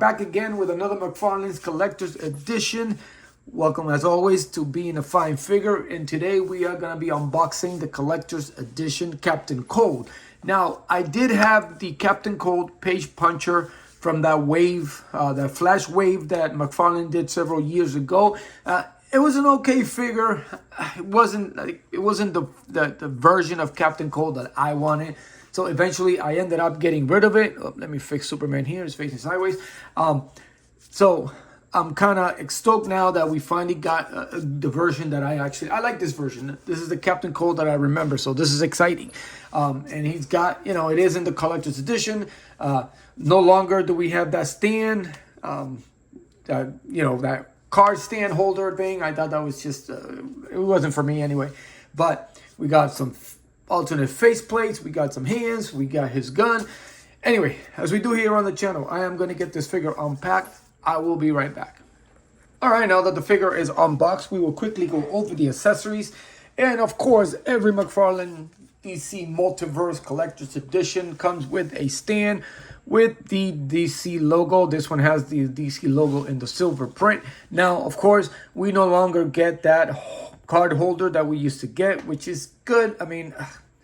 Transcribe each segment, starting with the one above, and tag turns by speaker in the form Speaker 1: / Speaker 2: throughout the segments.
Speaker 1: back again with another Mcfarlane's Collector's Edition. Welcome, as always, to Being a Fine Figure. And today we are going to be unboxing the Collector's Edition Captain Cold. Now, I did have the Captain Cold page puncher from that wave, that flash wave that Mcfarlane did several years ago. It was an okay figure. It wasn't the version of Captain Cold that I wanted. So eventually I ended up getting rid of it. Oh, let me fix Superman here. It's facing sideways. So I'm kind of stoked now that we finally got the version that I like this version. This is the Captain Cold that I remember. So this is exciting. And he's got, it is in the collector's edition. No longer do we have that stand, that card stand holder thing. I thought that was just, it wasn't for me anyway. But we got some alternate face plates, we got some hands, we got his gun. Anyway, as we do here on the channel, I am going to get this figure unpacked. I will be right back. All right, now that the figure is unboxed, we will quickly go over the accessories. And of course, every Mcfarlane DC Multiverse Collector's Edition comes with a stand with the DC logo. This one has the DC logo in the silver print. Now, of course, we no longer get that card holder that we used to get, which is good. I mean,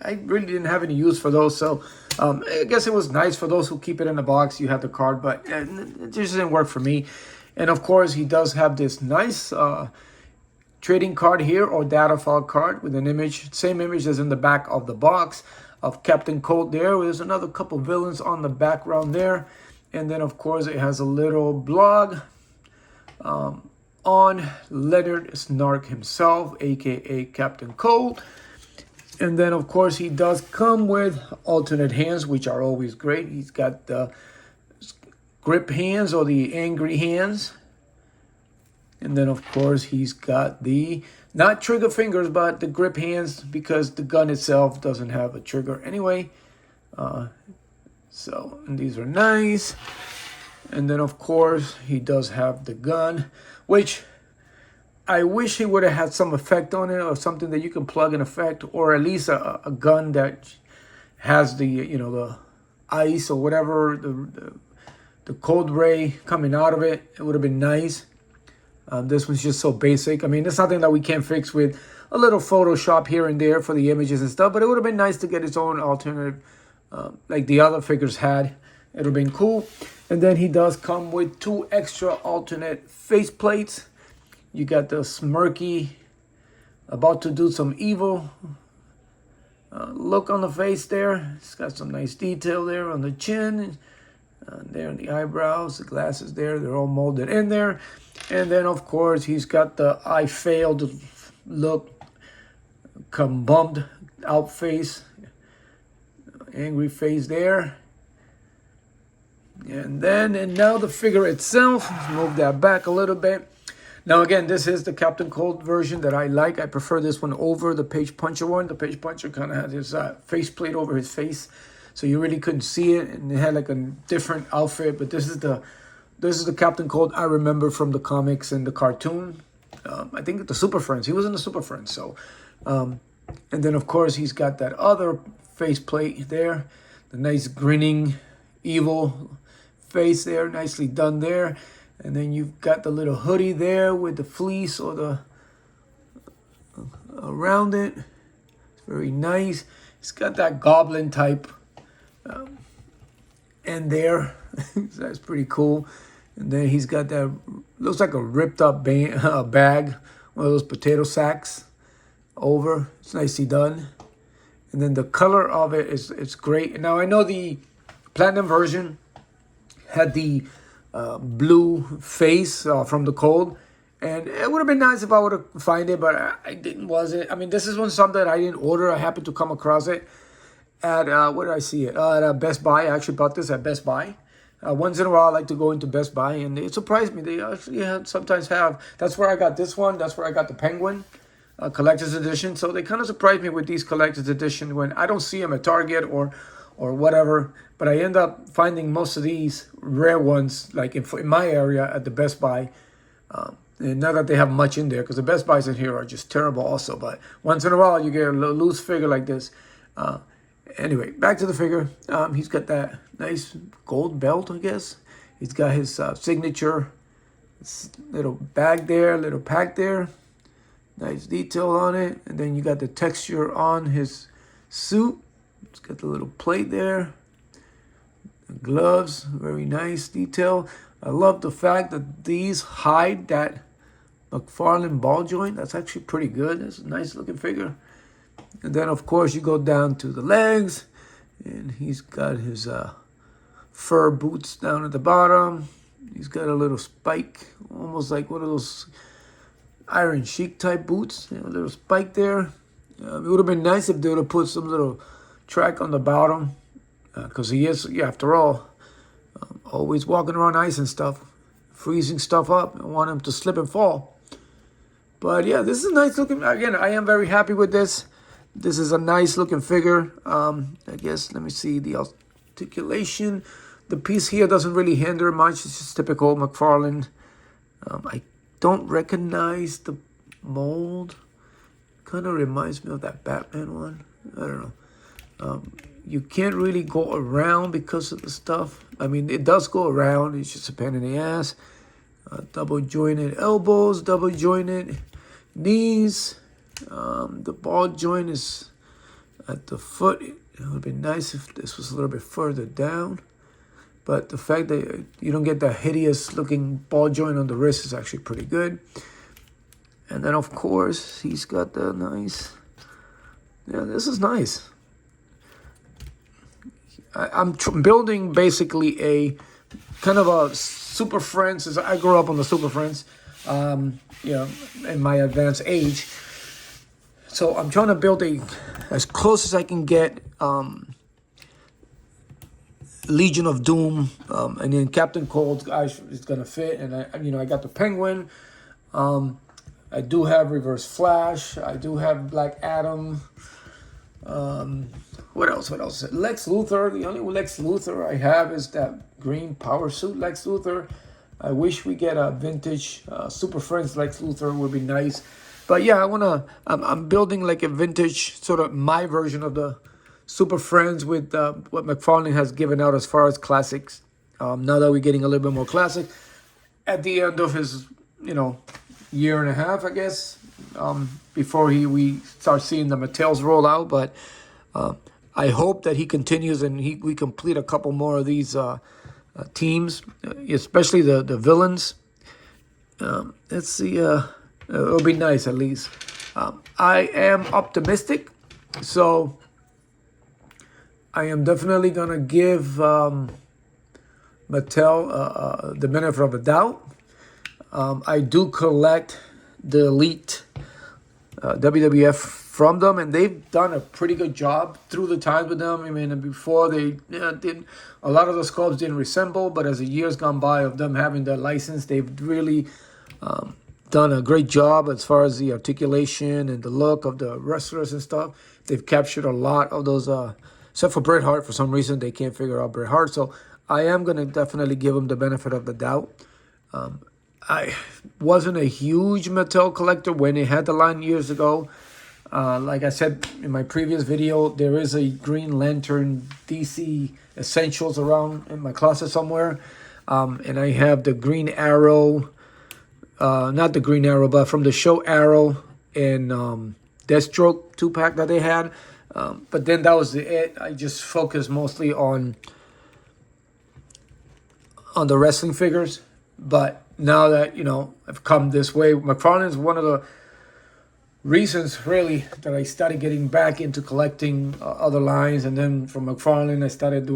Speaker 1: I really didn't have any use for those, so I guess it was nice for those who keep it in the box. You have the card, but it just didn't work for me. And of course, he does have this nice trading card here, or data file card with an image, same image as in the back of the box of Captain Cold there. There's another couple villains on the background there. And then, of course, it has a little blog on Leonard Snark himself, aka Captain Cold. And then, of course, he does come with alternate hands, which are always great. He's got the grip hands, or the angry hands. And then, of course, he's got the, not trigger fingers, but the grip hands, because the gun itself doesn't have a trigger anyway. And these are nice. And then, of course, he does have the gun, which I wish he would have had some effect on it, or something that you can plug in effect, or at least a gun that has the, the ice or whatever, the cold ray coming out of it. It would have been nice. This one's just so basic. I mean, it's something that we can fix with a little Photoshop here and there for the images and stuff, but it would have been nice to get its own alternative, like the other figures had. It would have been cool. And then he does come with 2 extra alternate face plates. You got the smirky, about to do some evil look on the face there. It's got some nice detail there on the chin, there on the eyebrows, the glasses there. They're all molded in there. And then, of course, he's got the I failed look, come bummed out face, angry face there. And now the figure itself. Let's move that back a little bit. Now, again, this is the Captain Cold version that I like. I prefer this one over the page puncher one. The page puncher kind of had his face plate over his face, so you really couldn't see it, and it had like a different outfit. But this is the Captain Cold I remember from the comics and the cartoon. I think the Super Friends. He was in the Super Friends. So, and then of course he's got that other face plate there, the nice grinning evil face there, nicely done there. And then you've got the little hoodie there with the fleece or the around it. It's very nice. It's got that goblin type end there. So that's pretty cool. And then he's got that, looks like a ripped up bag, one of those potato sacks over. It's nicely done. And then the color of it it's great. Now I know the platinum version had the blue face from the Cold, and it would have been nice if I would have find it, but I didn't. I mean, this is something that I didn't order. I happened to come across it at where did I see it? At Best Buy. I actually bought this at Best Buy. Once in a while, I like to go into Best Buy, and it surprised me. They actually sometimes have. That's where I got this one. That's where I got the Penguin Collector's Edition. So they kind of surprised me with these Collector's Edition when I don't see them at Target or whatever. But I end up finding most of these rare ones, like in my area at the Best Buy. And not that they have much in there, because the Best Buys in here are just terrible also. But once in a while, you get a loose figure like this. Anyway, back to the figure. He's got that nice gold belt, I guess. He's got his signature little bag there, little pack there. Nice detail on it. And then you got the texture on his suit. It's got the little plate there. The gloves, very nice detail. I love the fact that these hide that Mcfarlane ball joint. That's actually pretty good. It's a nice looking figure. And then of course you go down to the legs, and he's got his fur boots down at the bottom. He's got a little spike, almost like one of those Iron Sheik type boots. You know, a little spike there. It would have been nice if they would have put some little track on the bottom, because he is, after all, always walking around ice and stuff, freezing stuff up. I want him to slip and fall. But yeah, this is a nice looking. Again, I am very happy with this. This is a nice looking figure. I guess, let me see the articulation. The piece here doesn't really hinder much. It's just typical Mcfarlane. I don't recognize the mold. Kind of reminds me of that Batman one. I don't know. You can't really go around because of the stuff. I mean, it does go around. It's just a pain in the ass. Double jointed elbows, double jointed knees. The ball joint is at the foot. It would be nice if this was a little bit further down. But the fact that you don't get that hideous looking ball joint on the wrist is actually pretty good. And then of course, he's got the nice, yeah, this is nice. I'm building basically a kind of a Super Friends, as I grew up on the Super Friends, you know, in my advanced age. So I'm trying to build as close as I can get, Legion of Doom, and then Captain Cold is gonna fit, and I got the Penguin. I do have Reverse Flash. I do have Black Adam. What else? Lex Luthor. The only Lex Luthor I have is that green power suit Lex Luthor. I wish we get a vintage Super Friends Lex Luthor. Would be nice. But yeah, I'm building like a vintage, sort of my version of the Super Friends with what Mcfarlane has given out as far as classics. Now that we're getting a little bit more classic at the end of his, year and a half, I guess, before we start seeing the Mattels roll out. But I hope that he continues and we complete a couple more of these teams, especially the villains. Let's see. It'll be nice at least. I am optimistic, so I am definitely going to give Mattel the benefit of the doubt. I do collect the Elite WWF from them, and they've done a pretty good job through the times with them. I mean, before they didn't, a lot of the sculpts didn't resemble, but as the years gone by of them having that license, they've really done a great job as far as the articulation and the look of the wrestlers and stuff. They've captured a lot of those, except for Bret Hart. For some reason, they can't figure out Bret Hart. So I am going to definitely give them the benefit of the doubt. I wasn't a huge Mattel collector when they had the line years ago. Like I said in my previous video, there is a Green Lantern DC Essentials around in my closet somewhere. And I have the Green Arrow, not the Green Arrow, but from the show Arrow and Deathstroke 2-pack that they had. But then that was it. I just focused mostly on the wrestling figures. But now that, I've come this way, Mcfarlane is one of the reasons, really, that I started getting back into collecting other lines. And then from Mcfarlane, I started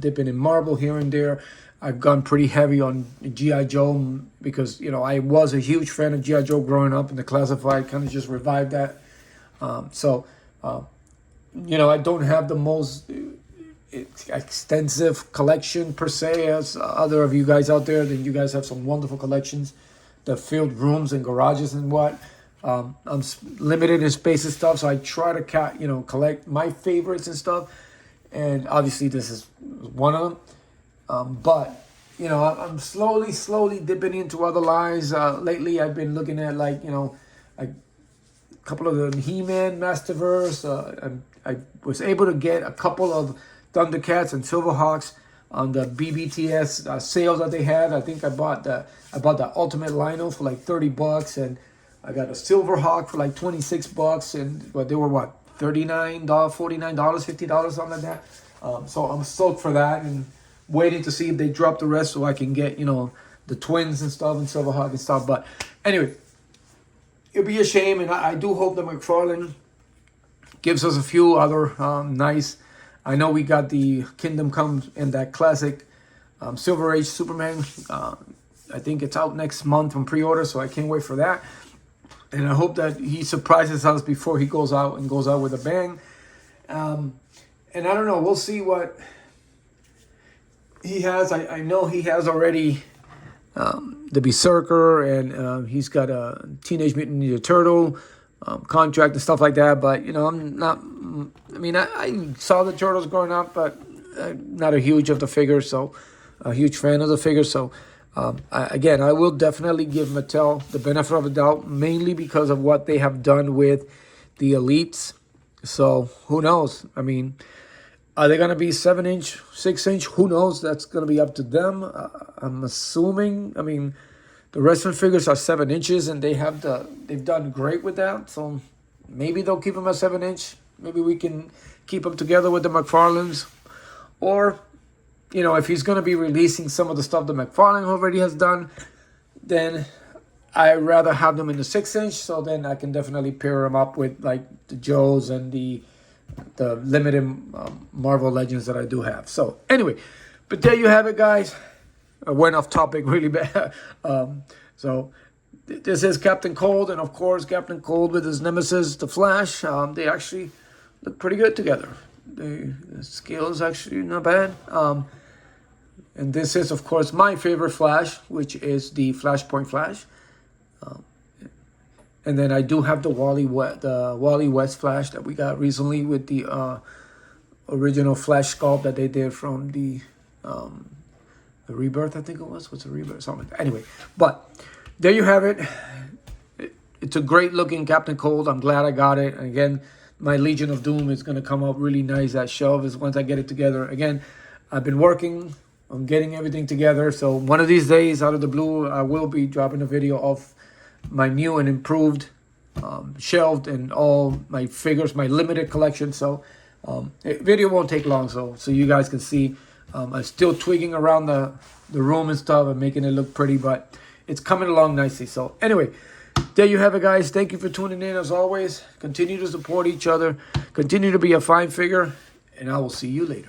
Speaker 1: dipping in Marvel here and there. I've gone pretty heavy on G.I. Joe because, I was a huge fan of G.I. Joe growing up, and the Classified kind of just revived that. I don't have the most extensive collection per se as other of you guys out there. Then you guys have some wonderful collections that filled rooms and garages and what. I'm limited in space and stuff, so I try to collect my favorites and stuff. And obviously this is one of them. But I'm slowly dipping into other lines. Lately I've been looking at a couple of the He-Man Masterverse. I was able to get a couple of Thundercats and Silverhawks on the BBTS sales that they had. I think I bought the Ultimate Lino for like $30, and I got a Silver Hawk for like $26, and but they were what, $39, $49, $50, something like that. So I'm stoked for that, and waiting to see if they drop the rest so I can get, you know, the twins and stuff and Silverhawk and stuff. But anyway, it'll be a shame, and I do hope that Mcfarlane gives us a few other nice. I know we got the Kingdom Come and that classic Silver Age Superman. I think it's out next month from pre-order, so I can't wait for that. And I hope that he surprises us before he goes out with a bang. And I don't know, we'll see what he has. I know he has already the Berserker, and he's got a Teenage Mutant Ninja Turtle contract and stuff like that. But, you know, I'm not, I mean, I saw the Turtles growing up, but I'm not a huge of the figure, so a huge fan of the figure. So, again, I will definitely give Mattel the benefit of the doubt, mainly because of what they have done with the Elites. So, who knows? I mean, are they going to be 7-inch, 6-inch? Who knows? That's going to be up to them. I'm assuming. I mean, the wrestling figures are 7 inches, and they've done great with that. So maybe they'll keep them at 7-inch. Maybe we can keep them together with the McFarlanes. Or, you know, if he's going to be releasing some of the stuff that McFarlane already has done, then I'd rather have them in the 6-inch. So then I can definitely pair them up with like the Joes and the limited Marvel Legends that I do have. So anyway, but there you have it, guys. I went off topic really bad. So this is Captain Cold, and of course Captain Cold with his nemesis, the Flash. They actually look pretty good together. The scale is actually not bad. And this is, of course, my favorite Flash, which is the Flashpoint Flash. And then I do have the Wally West Flash that we got recently with the original Flash sculpt that they did from the Rebirth, I think it was. What's a Rebirth? Something like that. Anyway, but there you have it. It's a great looking Captain Cold. I'm glad I got it. And again, my Legion of Doom is going to come up really nice. That shelf is once I get it together. Again, I've been working on getting everything together. So one of these days, out of the blue, I will be dropping a video of my new and improved shelved and all my figures, my limited collection. So video won't take long, so you guys can see. I'm still twigging around the room and stuff and making it look pretty, but it's coming along nicely. So anyway, there you have it, guys. Thank you for tuning in as always. Continue to support each other. Continue to be a fine figure, and I will see you later.